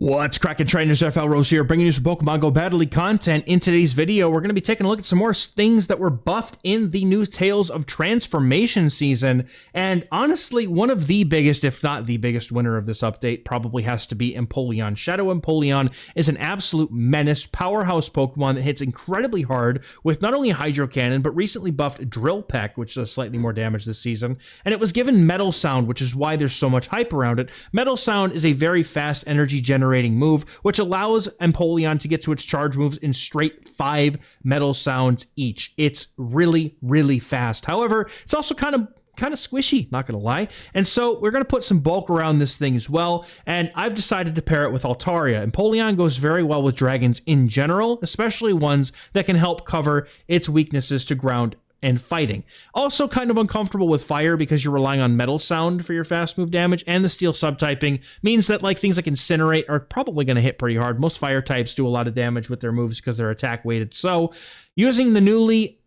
What's cracking, trainers? XehrFelrose here, bringing you some Pokemon Go Battle League content. In today's video, we're going to be taking a look at some more things that were buffed in the new Tales of Transformation season. And honestly, one of the biggest, if not the biggest winner of this update probably has to be Empoleon. Shadow Empoleon is an absolute menace, powerhouse Pokemon that hits incredibly hard with not only Hydro Cannon, but recently buffed Drill Peck, which does slightly more damage this season. And it was given Metal Sound, which is why there's so much hype around it. Metal Sound is a very fast energy generating move, which allows Empoleon to get to its charge moves in straight 5 metal sounds each. It's really, really fast. However, it's also kind of squishy, not gonna lie. And so we're gonna put some bulk around this thing as well. And I've decided to pair it with Altaria. Empoleon goes very well with dragons in general, especially ones that can help cover its weaknesses to ground and fighting. Also kind of uncomfortable with fire because you're relying on metal sound for your fast move damage, and the steel subtyping means that things like Incinerate are probably going to hit pretty hard. Most fire types do a lot of damage with their moves because they're attack weighted. So using the newly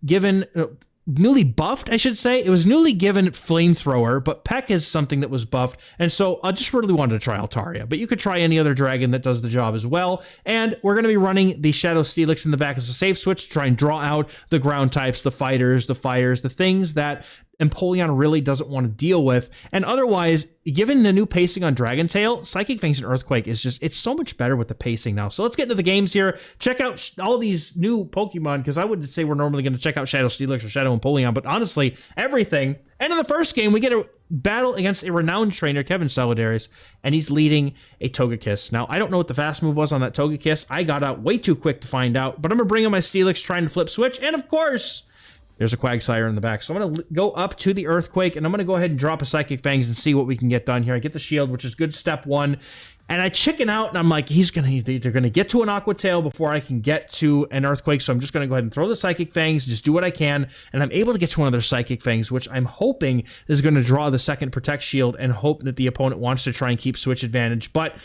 buffed, I should say. It was newly given Flamethrower, but Peck is something that was buffed, and so I just really wanted to try Altaria, but you could try any other dragon that does the job as well. And we're going to be running the Shadow Steelix in the back as a safe switch to try and draw out the ground types, the fighters, the fires, the things that Empoleon really doesn't want to deal with. And otherwise, given the new pacing on Dragon Tail, Psychic Fangs and Earthquake is just, it's so much better with the pacing now. So let's get into the games here. Check out all these new Pokemon, because I would say we're normally going to check out Shadow Steelix or Shadow Empoleon, but honestly, everything. And in the first game, we get a battle against a renowned trainer, Kevin Solidaris, and he's leading a Togekiss. Now, I don't know what the fast move was on that Togekiss. I got out way too quick to find out, but I'm going to bring in my Steelix, trying to flip switch, and of course, there's a Quagsire in the back. So I'm going to go up to the Earthquake, and I'm going to go ahead and drop a Psychic Fangs and see what we can get done here. I get the shield, which is good step 1. And I chicken out, and I'm like, they're going to get to an Aqua Tail before I can get to an Earthquake, so I'm just going to go ahead and throw the Psychic Fangs, just do what I can, and I'm able to get to one of their Psychic Fangs, which I'm hoping is going to draw the second Protect Shield and hope that the opponent wants to try and keep switch advantage. But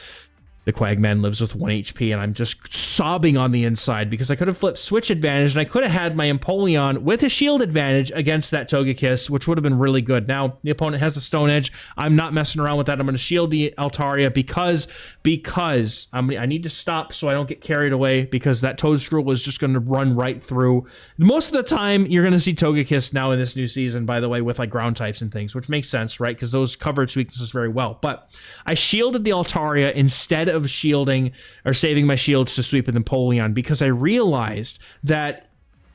the Quagman lives with 1 HP, and I'm just sobbing on the inside because I could have flipped switch advantage, and I could have had my Empoleon with a shield advantage against that Togekiss, which would have been really good. Now, the opponent has a Stone Edge. I'm not messing around with that. I'm going to shield the Altaria because I need to stop so I don't get carried away, because that Toadstool is just going to run right through. Most of the time, you're going to see Togekiss now in this new season, by the way, with ground types and things, which makes sense, right? Because those cover its weaknesses very well. But I shielded the Altaria instead of shielding or saving my shields to sweep with Empoleon, because I realized that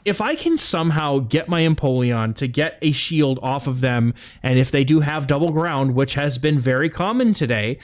if I can somehow get my Empoleon to get a shield off of them, and if they do have double ground, which has been very common today,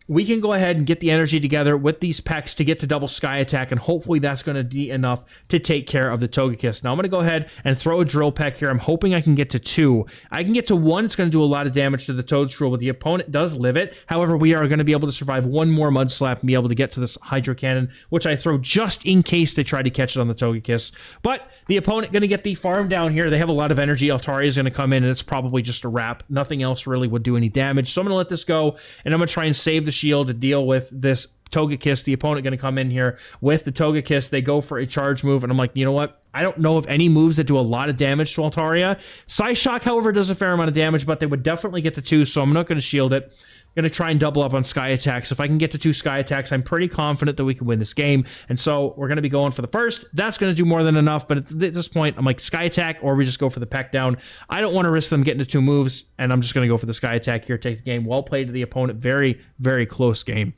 we can go ahead and get the energy together with these Pecks to get to double Sky Attack, and hopefully that's going to be enough to take care of the Togekiss. Now I'm going to go ahead and throw a Drill Peck here. I'm hoping I can get to 2. I can get to 1. It's going to do a lot of damage to the Toadstool, but the opponent does live it. However, we are going to be able to survive 1 more Mud Slap and be able to get to this Hydro Cannon, which I throw just in case they try to catch it on the Togekiss. But the opponent going to get the farm down here. They have a lot of energy. Altaria is going to come in, and it's probably just a wrap. Nothing else really would do any damage. So I'm going to let this go, and I'm going to try and save the shield to deal with this Togekiss. The opponent going to come in here with the Togekiss. They go for a charge move, and I'm like, you know what? I don't know of any moves that do a lot of damage to Altaria. Psyshock, however, does a fair amount of damage, but they would definitely get to 2, so I'm not going to shield it. Going to try and double up on Sky Attacks. If I can get to 2 Sky Attacks, I'm pretty confident that we can win this game. And so we're going to be going for the first. That's going to do more than enough, but at this point, I'm like, Sky Attack, or we just go for the Peck down. I don't want to risk them getting to 2 moves, and I'm just going to go for the Sky Attack here, take the game. Well played to the opponent. Very, very close game.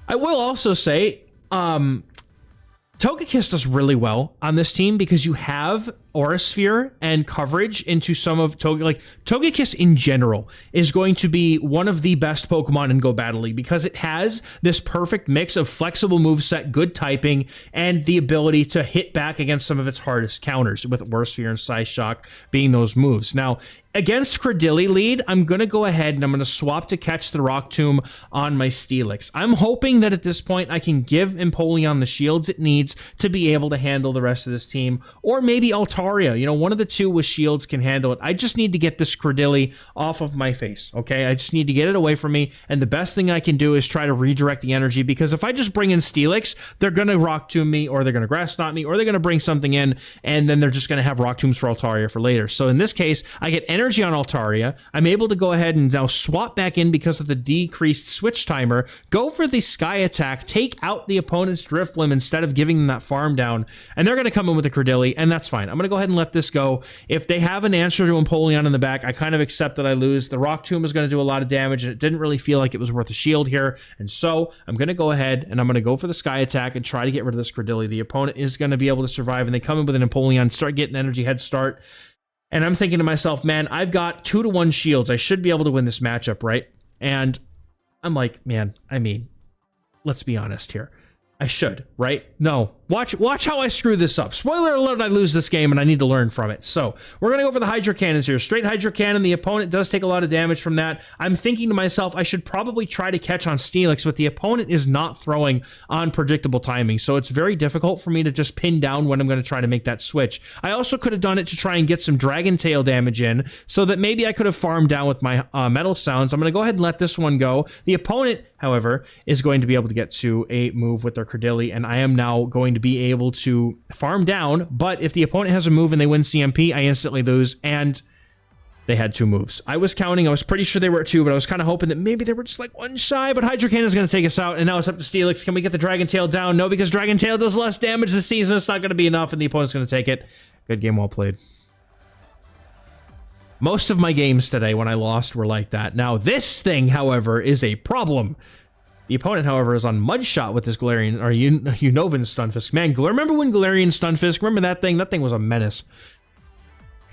I will also say, Togekiss does really well on this team because you have Aura Sphere and coverage into some of Togekiss in general is going to be one of the best Pokemon in Go Battle League, because it has this perfect mix of flexible moveset, good typing, and the ability to hit back against some of its hardest counters, with Aura Sphere and Psyshock being those moves. Now, against Cradily lead, I'm going to go ahead and I'm going to swap to catch the Rock Tomb on my Steelix. I'm hoping that at this point I can give Empoleon the shields it needs to be able to handle the rest of this team, or maybe Altaria. You know, one of the two with shields can handle it. I just need to get this Cradily off of my face, okay? I just need to get it away from me, and the best thing I can do is try to redirect the energy, because if I just bring in Steelix, they're going to Rock Tomb me, or they're going to Grass Knot me, or they're going to bring something in, and then they're just going to have Rock Tombs for Altaria for later. So in this case, I get energy energy on Altaria. I'm able to go ahead and now swap back in because of the decreased switch timer, go for the Sky Attack, take out the opponent's Drifblim instead of giving them that farm down, and they're going to come in with a Cradily, and that's fine. I'm going to go ahead and let this go. If they have an answer to Empoleon in the back, I kind of accept that I lose. The Rock Tomb is going to do a lot of damage, and it didn't really feel like it was worth a shield here, and so I'm going to go ahead and I'm going to go for the Sky Attack and try to get rid of this Cradily. The opponent is going to be able to survive, and they come in with an Empoleon, start getting energy head start, and I'm thinking to myself, man, I've got 2-to-1 shields. I should be able to win this matchup, right? And I'm like, man, I mean, let's be honest here. I should, right? No. Watch how I screw this up. Spoiler alert, I lose this game and I need to learn from it. So we're going to go for the Hydro Cannons here. Straight Hydro Cannon. The opponent does take a lot of damage from that. I'm thinking to myself, I should probably try to catch on Steelix, but the opponent is not throwing on predictable timing. So it's very difficult for me to just pin down when I'm going to try to make that switch. I also could have done it to try and get some Dragon Tail damage in so that maybe I could have farmed down with my Metal Sounds. I'm going to go ahead and let this one go. The opponent, however, is going to be able to get to a move with their Cradily, and I am now going to be able to farm down, but if the opponent has a move and they win CMP, I instantly lose, and they had 2 moves. I was counting, I was pretty sure they were at 2, but I was kind of hoping that maybe they were just like 1 shy, but Hydro Cannon is going to take us out, and now it's up to Steelix. Can we get the Dragon Tail down? No, because Dragon Tail does less damage this season. It's not going to be enough, and the opponent's going to take it. Good game, well played. Most of my games today when I lost were like that. Now, this thing, however, is a problem. The opponent, however, is on Mudshot with this Galarian, or Unovan Stunfisk. Man, remember when Galarian Stunfisk? Remember that thing? That thing was a menace.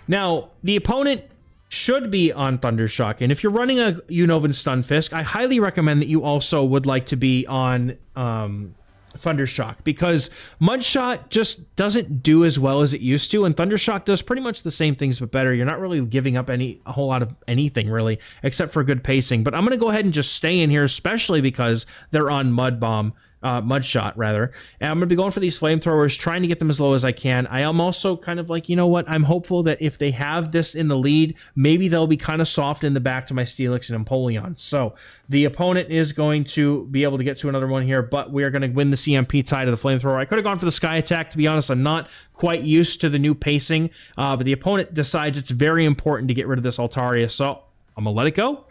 Now, the opponent should be on Thundershock, and if you're running a Unovan Stunfisk, I highly recommend that you also would like to be on Thundershock, because Mudshot just doesn't do as well as it used to, and Thundershock does pretty much the same things but better. You're not really giving up a whole lot of anything really, except for good pacing. But I'm going to go ahead and just stay in here, especially because they're on Mudshot rather, and I'm gonna be going for these flamethrowers, trying to get them as low as I can. I am also kind of like, you know what, I'm hopeful that if they have this in the lead, maybe they'll be kind of soft in the back to my Steelix and Empoleon. So the opponent is going to be able to get to another one here, but we are going to win the CMP tie to the flamethrower. I could have gone for the Sky Attack, to be honest. I'm not quite used to the new pacing, but the opponent decides it's very important to get rid of this Altaria, so I'm gonna let it go.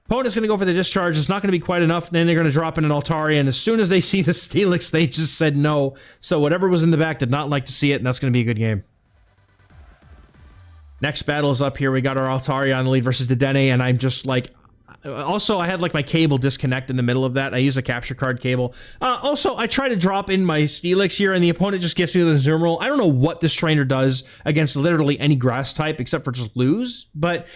Opponent's going to go for the discharge. It's not going to be quite enough. Then they're going to drop in an Altaria, and as soon as they see the Steelix, they just said no. So whatever was in the back did not like to see it, and that's going to be a good game. Next battle is up here. We got our Altaria on the lead versus Dedenne, and I'm just like... Also, I had like my cable disconnect in the middle of that. I use a capture card cable. Also, I try to drop in my Steelix here, and the opponent just gets me with a Zoom Roll. I don't know what this trainer does against literally any grass type except for just lose, but...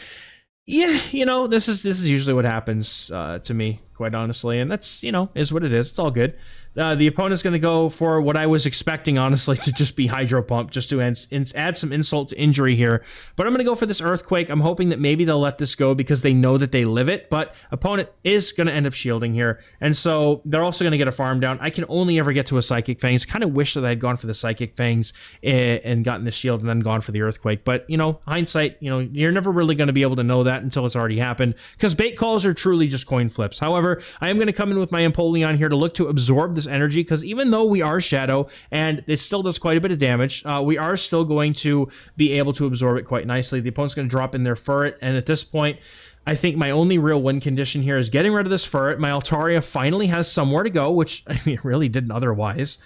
yeah, you know, this is usually what happens to me, quite honestly, and that's, you know, is what it is. It's all good. The opponent's going to go for what I was expecting, honestly, to just be Hydro Pump, just to add some insult to injury here. But I'm going to go for this Earthquake. I'm hoping that maybe they'll let this go because they know that they live it, but opponent is going to end up shielding here. And so they're also going to get a farm down. I can only ever get to a Psychic Fangs. Kind of wish that I had gone for the Psychic Fangs and gotten the shield and then gone for the Earthquake. But, you know, hindsight, you know, you're never really going to be able to know that until it's already happened, because bait calls are truly just coin flips. However, I am going to come in with my Empoleon here to look to absorb this energy, because even though we are Shadow and it still does quite a bit of damage, we are still going to be able to absorb it quite nicely. The opponent's going to drop in their Ferret, and at this point, I think my only real win condition here is getting rid of this Ferret. My Altaria finally has somewhere to go, which I mean, it really didn't otherwise.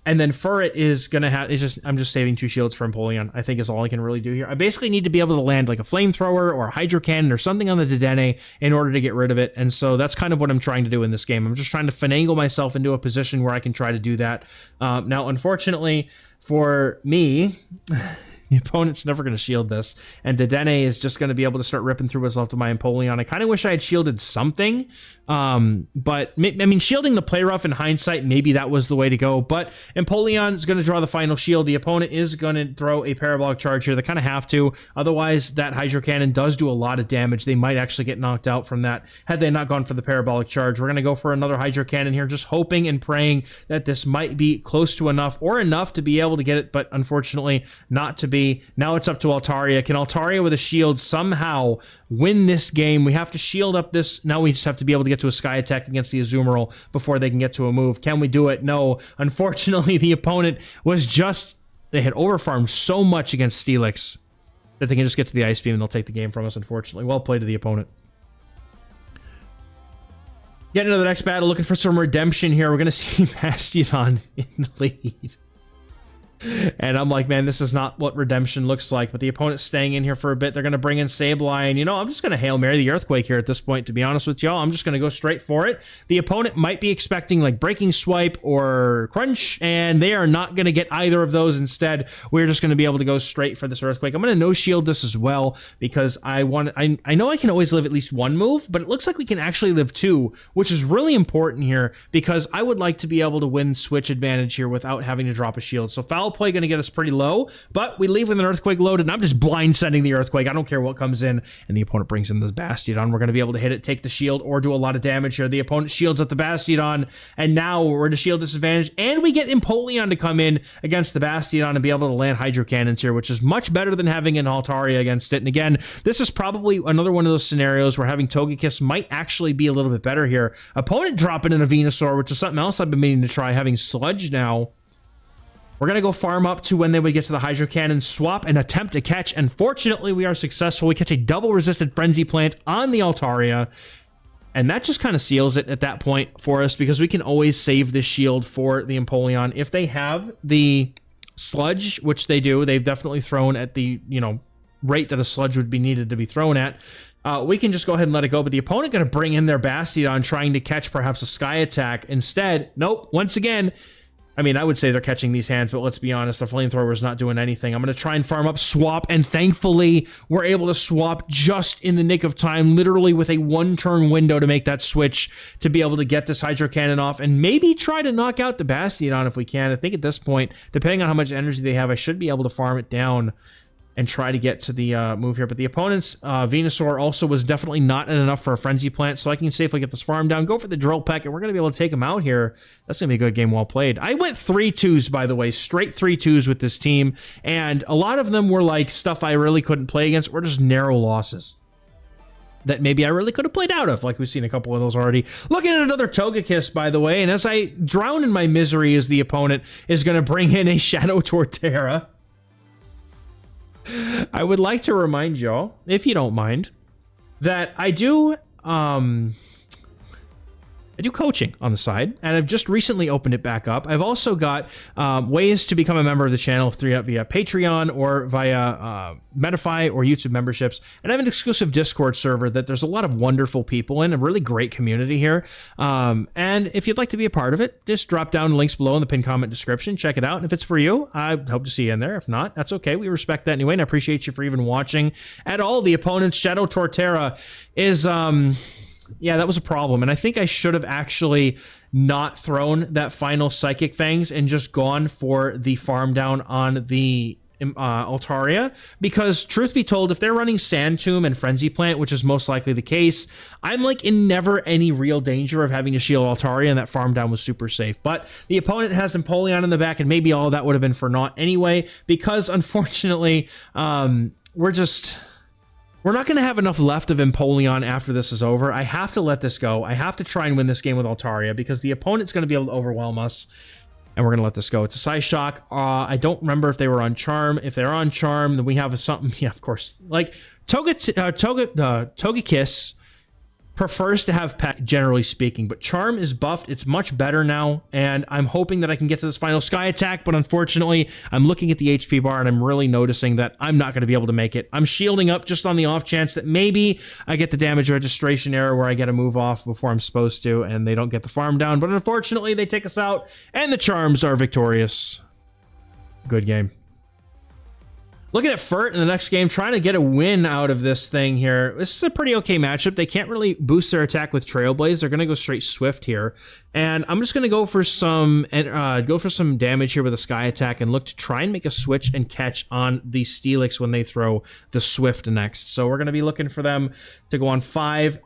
And then Ferret is going to have, I'm just saving 2 shields for Empoleon, I think is all I can really do here. I basically need to be able to land like a Flamethrower or a Hydro Cannon or something on the Dedenne in order to get rid of it. And so that's kind of what I'm trying to do in this game. I'm just trying to finagle myself into a position where I can try to do that. Now, unfortunately for me... the opponent's never going to shield this, and Dedenne is just going to be able to start ripping through what's left of my Empoleon. I kind of wish I had shielded something, but I mean, shielding the Play Rough in hindsight, maybe that was the way to go, but Empoleon is going to draw the final shield. The opponent is going to throw a Parabolic Charge here. They kind of have to, otherwise that Hydro Cannon does do a lot of damage. They might actually get knocked out from that had they not gone for the Parabolic Charge. We're going to go for another Hydro Cannon here, just hoping and praying that this might be close to enough or enough to be able to get it, but unfortunately not to be. Now it's up to Altaria. Can Altaria with a shield somehow win this game? We have to shield up this. Now we just have to be able to get to a Sky Attack against the Azumarill before they can get to a move. Can we do it? No. Unfortunately, the opponent was just... they had overfarmed so much against Steelix that they can just get to the Ice Beam and they'll take the game from us, unfortunately. Well played to the opponent. Getting into the next battle, looking for some redemption here. We're going to see Bastiodon in the lead. And I'm like, man, this is not what redemption looks like. But the opponent's staying in here for a bit. They're going to bring in Sableye. And, you know, I'm just going to Hail Mary the Earthquake here at this point, to be honest with y'all. I'm just going to go straight for it. The opponent might be expecting, like, Breaking Swipe or Crunch, and they are not going to get either of those. Instead, we're just going to be able to go straight for this Earthquake. I'm going to no-shield this as well because I know I can always live at least one move, but it looks like we can actually live two, which is really important here because I would like to be able to win switch advantage here without having to drop a shield. So Foul Play going to get us pretty low, but we leave with an Earthquake loaded, and I'm just blind sending the Earthquake. I don't care what comes in, and the opponent brings in this Bastiodon. We're going to be able to hit it, take the shield, or do a lot of damage here. The opponent shields at the Bastiodon, and now we're at a shield disadvantage, and we get Empoleon to come in against the Bastiodon and be able to land Hydro Cannons here, which is much better than having an Altaria against it. And again, this is probably another one of those scenarios where having Togekiss might actually be a little bit better here. Opponent dropping in a Venusaur, which is something else I've been meaning to try, having Sludge now. We're going to go farm up to when they would get to the Hydro Cannon, swap, and attempt to catch. And fortunately, we are successful. We catch a double resisted Frenzy Plant on the Altaria. And that just kind of seals it at that point for us because we can always save this shield for the Empoleon. If they have the Sludge, which they do, they've definitely thrown at the, you know, rate that a Sludge would be needed to be thrown at. We can just go ahead and let it go. But the opponent going to bring in their Bastiodon trying to catch perhaps a Sky Attack. Instead, nope, once again... I mean, I would say they're catching these hands, but let's be honest, the Flamethrower's not doing anything. I'm going to try and farm up, swap, and thankfully, we're able to swap just in the nick of time, literally with a one-turn window to make that switch to be able to get this Hydro Cannon off and maybe try to knock out the Bastiodon if we can. I think at this point, depending on how much energy they have, I should be able to farm it down and try to get to the move here. But the opponent's Venusaur also was definitely not enough for a Frenzy Plant, so I can safely get this farm down, go for the Drill Peck, and we're going to be able to take him out here. That's going to be a good game well played. I went 3-2s, by the way, straight 3-2s with this team, and a lot of them were like stuff I really couldn't play against, or just narrow losses that maybe I really could have played out of, like we've seen a couple of those already. Looking at another Togekiss, by the way, and as I drown in my misery as the opponent is going to bring in a Shadow Torterra. I would like to remind y'all, if you don't mind, that I do coaching on the side, and I've just recently opened it back up. I've also got ways to become a member of the channel via Patreon or via Metafy or YouTube memberships, and I have an exclusive Discord server that there's a lot of wonderful people in, a really great community here, and if you'd like to be a part of it, just drop down links below in the pinned comment description, check it out, and if it's for you, I hope to see you in there. If not, that's okay, we respect that anyway, and I appreciate you for even watching at all. The opponent's Shadow Torterra is... yeah, that was a problem, and I think I should have actually not thrown that final Psychic Fangs and just gone for the farm down on the Altaria, because truth be told, if they're running Sand Tomb and Frenzy Plant, which is most likely the case, I'm like in never any real danger of having to shield Altaria, and that farm down was super safe. But the opponent has Empoleon in the back, and maybe all of that would have been for naught anyway, because unfortunately, we're not going to have enough left of Empoleon after this is over. I have to let this go. I have to try and win this game with Altaria because the opponent's going to be able to overwhelm us, and we're going to let this go. It's a Psyshock. I don't remember if they were on Charm. If they're on Charm, then we have something. Yeah, of course. Like, Togekiss prefers to have Peck, generally speaking, but Charm is buffed. It's much better now, and I'm hoping that I can get to this final Sky Attack, but unfortunately, I'm looking at the HP bar, and I'm really noticing that I'm not going to be able to make it. I'm shielding up just on the off chance that maybe I get the damage registration error where I get a move off before I'm supposed to, and they don't get the farm down, but unfortunately, they take us out, and the Charms are victorious. Good game. Looking at Fert in the next game, trying to get a win out of this thing here. This is a pretty okay matchup. They can't really boost their attack with Trailblaze. They're going to go straight Swift here. And I'm just going to go for some damage here with a Sky Attack and look to try and make a switch and catch on the Steelix when they throw the Swift next. So we're going to be looking for them to go on 5.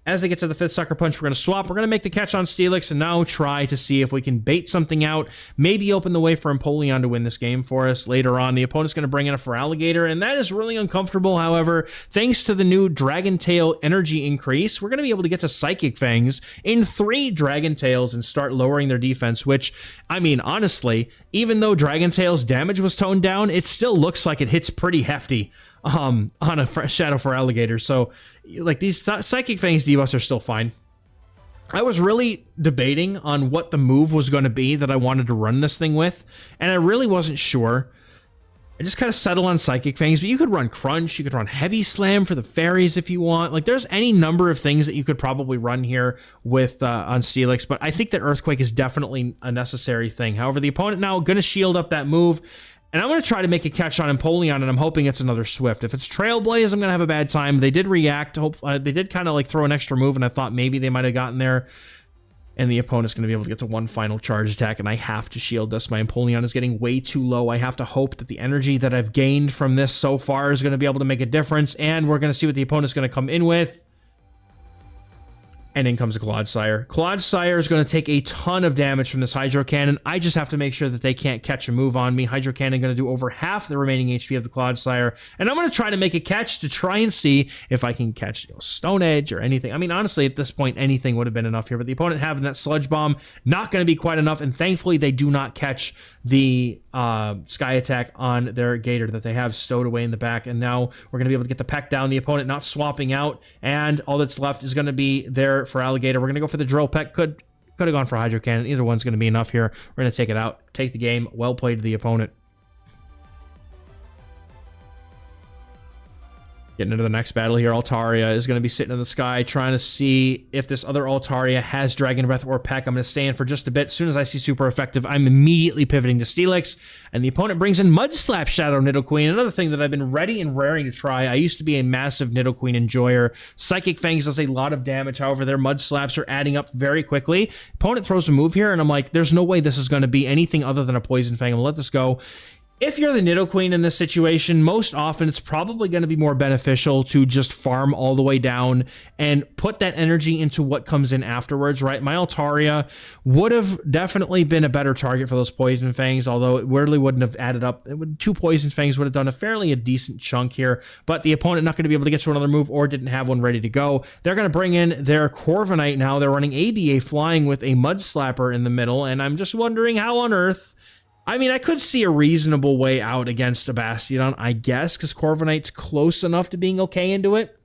As they get to the 5th Sucker Punch, we're going to swap. We're going to make the catch on Steelix and now try to see if we can bait something out, maybe open the way for Empoleon to win this game for us. Later on, the opponent's going to bring in a Feraligatr, and that is really uncomfortable. However, thanks to the new Dragon Tail energy increase, we're going to be able to get to Psychic Fangs in 3 Dragon Tails and start lowering their defense, which, I mean, honestly, even though Dragon Tail's damage was toned down, it still looks like it hits pretty hefty on a Shadow Feraligatr. So, like, these Psychic Fangs debuffs are still fine. I was really debating on what the move was going to be that I wanted to run this thing with, and I really wasn't sure. I just kind of settled on Psychic Fangs, but you could run Crunch, you could run Heavy Slam for the fairies if you want. Like, there's any number of things that you could probably run here with on Steelix, but I think that Earthquake is definitely a necessary thing. However, the opponent now going to shield up that move, and I'm going to try to make a catch on Empoleon, and I'm hoping it's another Swift. If it's Trailblaze, I'm going to have a bad time. They did react. They did kind of like throw an extra move, and I thought maybe they might have gotten there. And the opponent's going to be able to get to one final charge attack, and I have to shield this. My Empoleon is getting way too low. I have to hope that the energy that I've gained from this so far is going to be able to make a difference, and we're going to see what the opponent's going to come in with. And in comes Clodsire. Clodsire is going to take a ton of damage from this Hydro Cannon. I just have to make sure that they can't catch a move on me. Hydro Cannon going to do over half the remaining HP of the Clodsire. And I'm going to try to make a catch to try and see if I can catch Stone Edge or anything. I mean, honestly, at this point, anything would have been enough here. But the opponent having that Sludge Bomb, not going to be quite enough. And thankfully, they do not catch the Sky Attack on their Gator that they have stowed away in the back. And now we're going to be able to get the Peck down. The opponent not swapping out. And all that's left is going to be their Feraligatr. We're going to go for the Drill Peck. Could have gone for Hydro Cannon. Either one's going to be enough here. We're going to take it out. Take the game. Well played to the opponent. Getting into the next battle here, Altaria is going to be sitting in the sky trying to see if this other Altaria has Dragon Breath or Peck. I'm going to stay in for just a bit. As soon as I see super effective, I'm immediately pivoting to Steelix, and the opponent brings in Mud Slap Shadow Nidoqueen, another thing that I've been ready and raring to try. I used to be a massive Nidoqueen enjoyer. Psychic Fangs does a lot of damage, however, their Mud Slaps are adding up very quickly. Opponent throws a move here, and I'm like, there's no way this is going to be anything other than a Poison Fang. I'm going to let this go. If you're the Nidoqueen in this situation, most often it's probably going to be more beneficial to just farm all the way down and put that energy into what comes in afterwards, right? My Altaria would have definitely been a better target for those Poison Fangs, although it really wouldn't have added up. Two Poison Fangs would have done a decent chunk here, but the opponent not going to be able to get to another move or didn't have one ready to go. They're going to bring in their Corviknight now. They're running ABA Flying with a Mud Slapper in the middle, and I'm just wondering how on earth... I mean, I could see a reasonable way out against a Bastiodon, I guess, because Corviknight's close enough to being okay into it.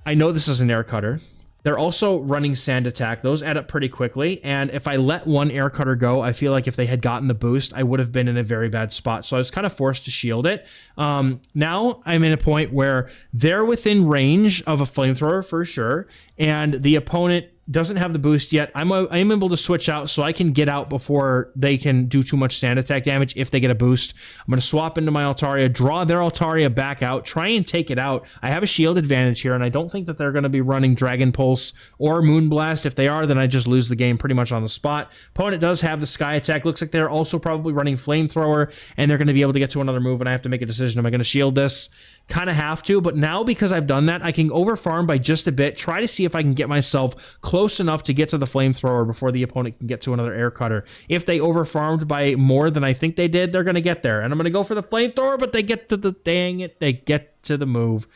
I know this is an Air Cutter. They're also running Sand Attack. Those add up pretty quickly, and if I let one Air Cutter go, I feel like if they had gotten the boost, I would have been in a very bad spot, so I was kind of forced to shield it. Now I'm in a point where they're within range of a Flamethrower for sure, and the opponent doesn't have the boost yet. I'm able to switch out so I can get out before they can do too much Sand Attack damage if they get a boost. I'm going to swap into my Altaria, draw their Altaria back out, try and take it out. I have a shield advantage here, and I don't think that they're going to be running Dragon Pulse or Moonblast. If they are, then I just lose the game pretty much on the spot. Opponent does have the Sky Attack. Looks like they're also probably running Flamethrower, and they're going to be able to get to another move, and I have to make a decision. Am I going to shield this? Kind of have to, but now because I've done that, I can overfarm by just a bit, try to see if I can get myself close enough to get to the Flamethrower before the opponent can get to another Air Cutter. If they overfarmed by more than I think they did, they're going to get there. And I'm going to go for the Flamethrower, but they get to the, dang it, they get to the move.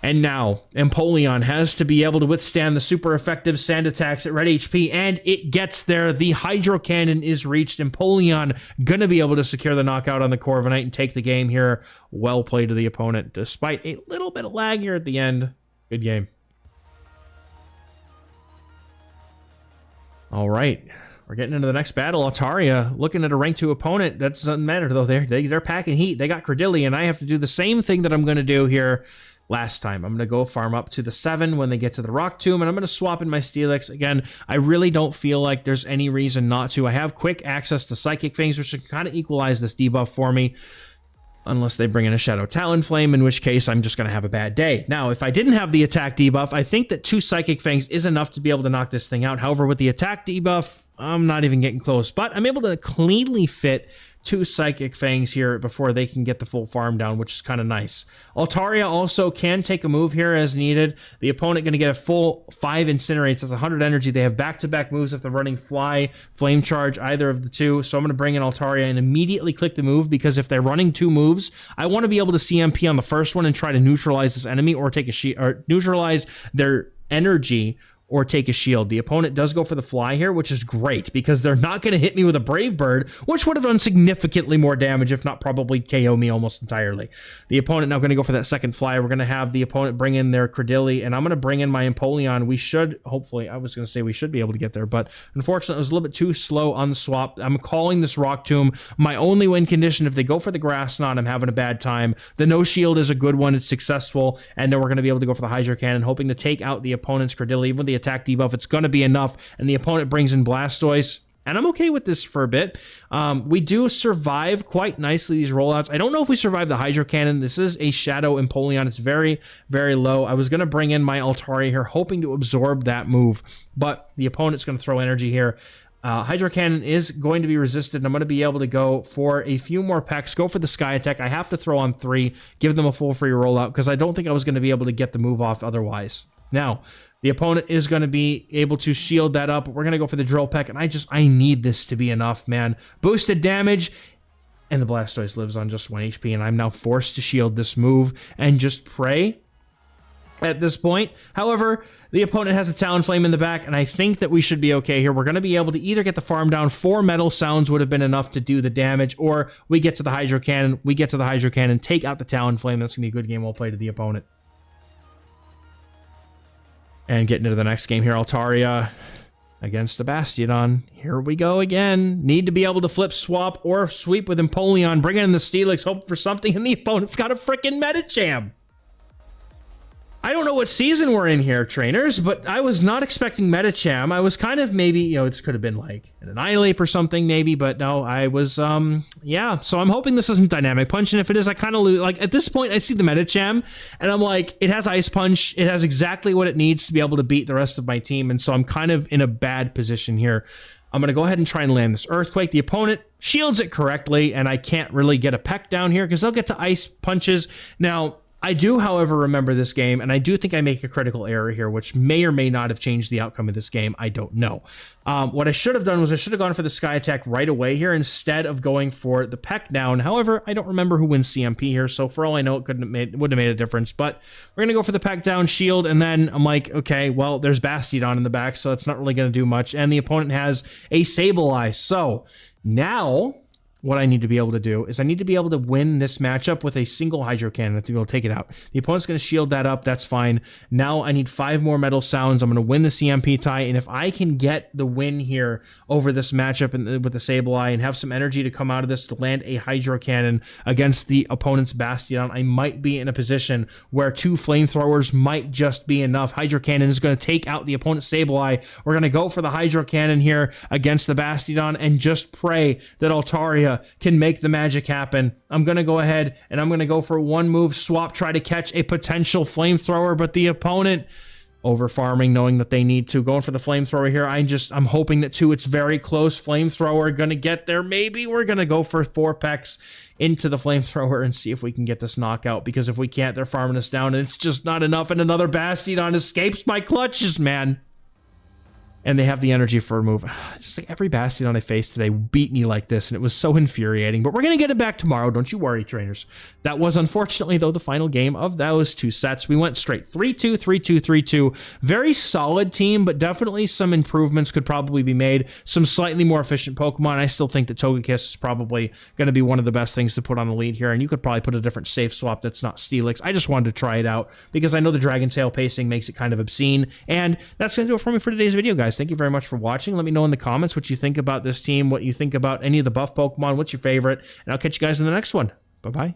And now, Empoleon has to be able to withstand the super effective Sand Attacks at red HP, and it gets there. The Hydro Cannon is reached. Empoleon gonna be able to secure the knockout on the Corviknight and take the game here. Well played to the opponent, despite a little bit of lag here at the end. Good game. All right. We're getting into the next battle. Altaria looking at a rank 2 opponent. That doesn't matter, though. They're packing heat. They got Cradily, and I have to do the same thing that I'm going to do here last time. I'm going to go farm up to the 7 when they get to the Rock Tomb, and I'm going to swap in my Steelix. Again, I really don't feel like there's any reason not to. I have quick access to Psychic Fangs, which should kind of equalize this debuff for me. Unless they bring in a Shadow Talonflame, in which case I'm just going to have a bad day. Now, if I didn't have the attack debuff, I think that 2 Psychic Fangs is enough to be able to knock this thing out. However, with the attack debuff, I'm not even getting close. But I'm able to cleanly fit 2 Psychic Fangs here before they can get the full farm down, which is kind of nice. Altaria also can take a move here as needed. The opponent going to get a full 5 Incinerates. That's 100 energy. They have back-to-back moves if they're running Fly, Flame Charge, either of the 2. So I'm going to bring in Altaria and immediately click the move, because if they're running 2 moves, I want to be able to CMP on the first one and try to neutralize this enemy, or take a neutralize their energy or take a shield. The opponent does go for the fly here, which is great because they're not going to hit me with a Brave Bird, which would have done significantly more damage, if not probably KO me almost entirely. The opponent now going to go for that second fly. We're going to have the opponent bring in their Cradily, and I'm going to bring in my Empoleon. We should, hopefully, I was going to say we should be able to get there, but unfortunately, it was a little bit too slow on the swap. I'm calling this Rock Tomb my only win condition. If they go for the Grass Knot, I'm having a bad time. The No Shield is a good one. It's successful, and then we're going to be able to go for the Hydro Cannon, hoping to take out the opponent's Cradily. Even with the attack debuff, it's going to be enough, and the opponent brings in Blastoise, and I'm okay with this for a bit. We do survive quite nicely these rollouts. I don't know if we survive the Hydro Cannon. This is a Shadow Empoleon. It's very, very low. I was going to bring in my Altaria here, hoping to absorb that move, but the opponent's going to throw energy here. Hydro Cannon is going to be resisted, and I'm going to be able to go for a few more pecks, go for the Sky Attack. I have to throw on 3, give them a full free rollout, because I don't think I was going to be able to get the move off otherwise. Now, the opponent is going to be able to shield that up. We're going to go for the Drill Peck, and I need this to be enough, man. Boosted damage, and the Blastoise lives on just 1 HP, and I'm now forced to shield this move and just pray at this point. However, the opponent has a Talonflame in the back, and I think that we should be okay here. We're going to be able to either get the farm down. 4 Metal Sounds would have been enough to do the damage, or we get to the Hydro Cannon. We get to the Hydro Cannon, take out the Talonflame. That's going to be a good game well played to the opponent. And getting into the next game here, Altaria against the Bastiodon. Here we go again. Need to be able to flip, swap, or sweep with Empoleon. Bring in the Steelix, hope for something, and the opponent's got a freaking Medicham. I don't know what season we're in here, trainers, but I was not expecting Medicham. I was kind of maybe, you know, this could have been like an Annihilate or something maybe, but no, I was, yeah. So I'm hoping this isn't Dynamic Punch, and if it is, I kind of lose. Like, at this point, I see the Medicham, and I'm like, it has Ice Punch. It has exactly what it needs to be able to beat the rest of my team, and so I'm kind of in a bad position here. I'm going to go ahead and try and land this Earthquake. The opponent shields it correctly, and I can't really get a peck down here because they'll get to Ice Punches. Now, I do, however, remember this game, and I do think I make a critical error here, which may or may not have changed the outcome of this game. I don't know. What I should have done was I should have gone for the Sky Attack right away here instead of going for the Peck down. However, I don't remember who wins CMP here, so for all I know, it wouldn't have made a difference. But we're going to go for the Peck down shield, and then I'm like, okay, well, there's Bastiodon in the back, so it's not really going to do much, and the opponent has a Sableye. So now what I need to be able to do is I need to be able to win this matchup with a single Hydro Cannon to be able to take it out. The opponent's going to shield that up. That's fine. Now I need 5 more Metal Sounds. I'm going to win the CMP tie, and if I can get the win here over this matchup with the Sableye and have some energy to come out of this to land a Hydro Cannon against the opponent's Bastiodon, I might be in a position where 2 Flamethrowers might just be enough. Hydro Cannon is going to take out the opponent's Sableye. We're going to go for the Hydro Cannon here against the Bastiodon and just pray that Altaria can make the magic happen. I'm going to go ahead and I'm going to go for 1 move swap, try to catch a potential Flamethrower, but the opponent over farming, knowing that they need to. Going for the Flamethrower here. I'm hoping that 2, it's very close. Flamethrower going to get there. Maybe we're going to go for 4 pecks into the Flamethrower and see if we can get this knockout, because if we can't, they're farming us down and it's just not enough, and another Bastiodon escapes my clutches, man. And they have the energy for a move. It's just like every Bastiodon I faced today beat me like this, and it was so infuriating. But we're going to get it back tomorrow. Don't you worry, trainers. That was, unfortunately, though, the final game of those 2 sets. We went straight 3-2, 3-2, 3-2. Very solid team, but definitely some improvements could probably be made. Some slightly more efficient Pokemon. I still think that Togekiss is probably going to be one of the best things to put on the lead here, and you could probably put a different safe swap that's not Steelix. I just wanted to try it out because I know the Dragon Tail pacing makes it kind of obscene, and that's going to do it for me for today's video, guys. Thank you very much for watching. Let me know in the comments what you think about this team, what you think about any of the buff Pokemon, what's your favorite, and I'll catch you guys in the next one. Bye-bye.